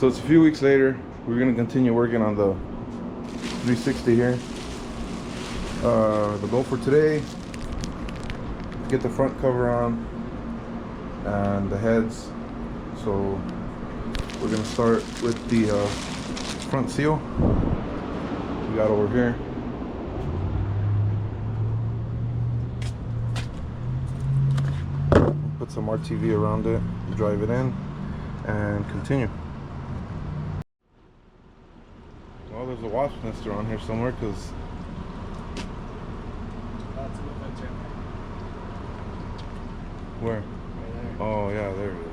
So it's a few weeks later. We're gonna continue working on the 360 here. The goal for today, get the front cover on and the heads. So we're gonna start with the front seal. We got over here. Put some RTV around it, drive it in, and continue. Well, there's a wasp nest around here somewhere because where? Right there. Oh yeah, there it is.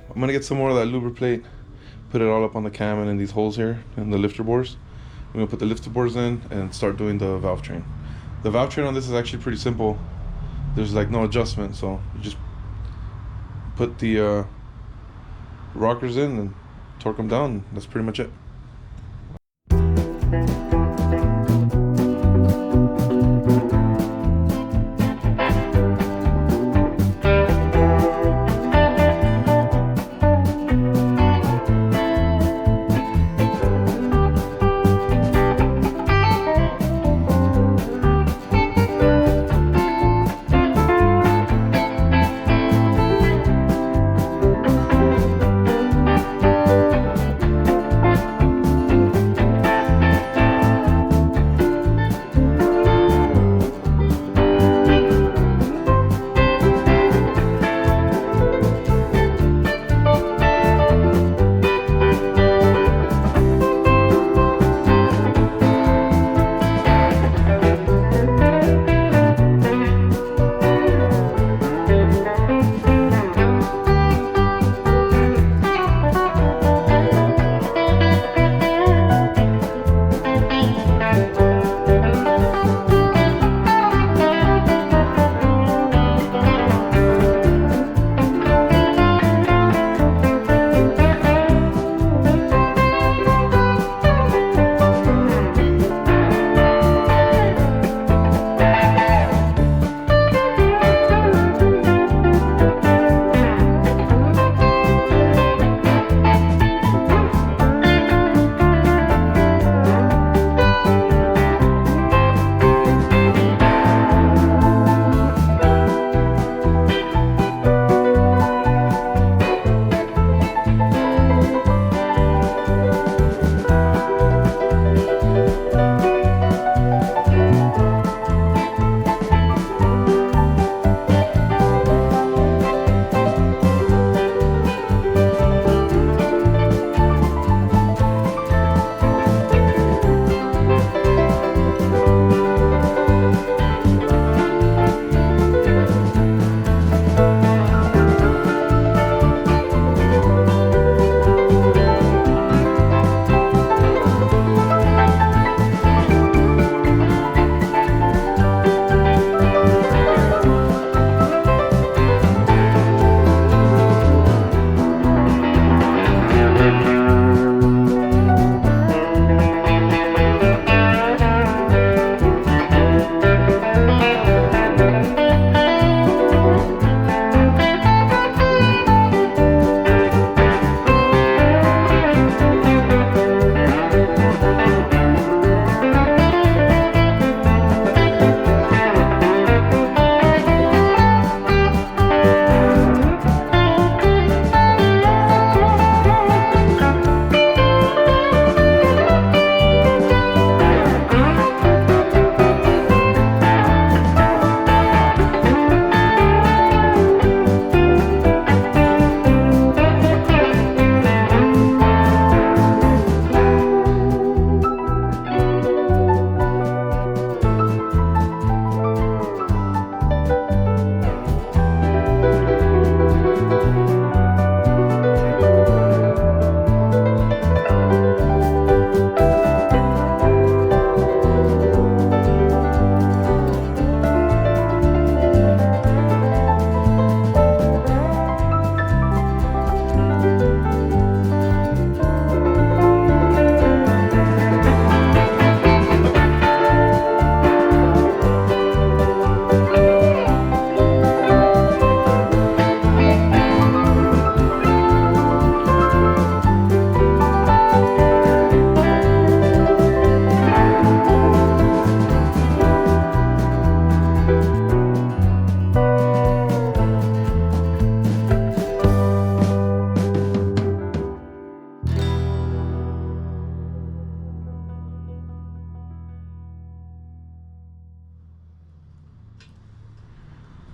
I'm gonna get some more of that lubber plate, put it all up on the cam and in these holes here and the lifter bores. I'm gonna put the lifter bores in and start doing the valve train. The valve train on this is actually pretty simple. There's like no adjustment, so you just put the rockers in and torque them down. That's pretty much it.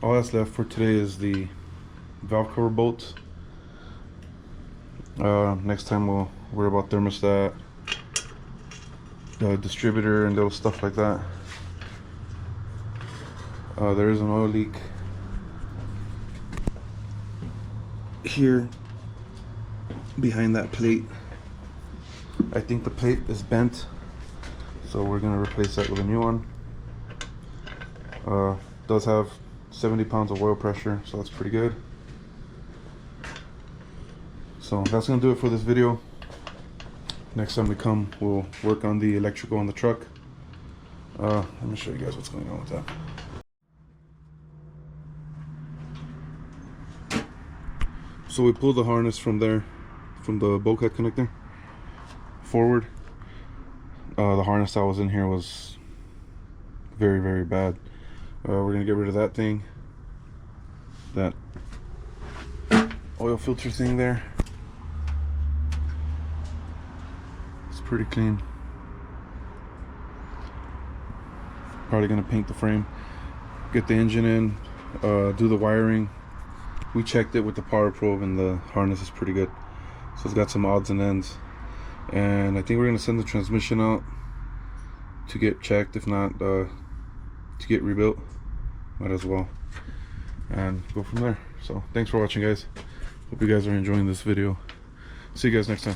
all that's left for today is the valve cover bolts. Next time we'll worry about thermostat, the distributor, and little stuff like that. There is an oil leak here behind that plate. I think the plate is bent, so we're gonna replace that with a new one. Does have 70 pounds of oil pressure, so that's pretty good. So that's gonna do it for this video. Next time we come, we'll work on the electrical on the truck. Let me show you guys what's going on with that. So we pulled the harness from there, from the bulkhead connector forward. The harness that was in here was very, very bad. We're gonna get rid of that thing, that oil filter thing there. It's pretty clean. Probably gonna paint the frame, get the engine in, do the wiring. We checked it with the power probe and the harness is pretty good. So it's got some odds and ends. And I think we're gonna send the transmission out to get checked. If not, to get rebuilt. Might as well. And go from there. So thanks for watching, guys. Hope you guys are enjoying this video. See you guys next time.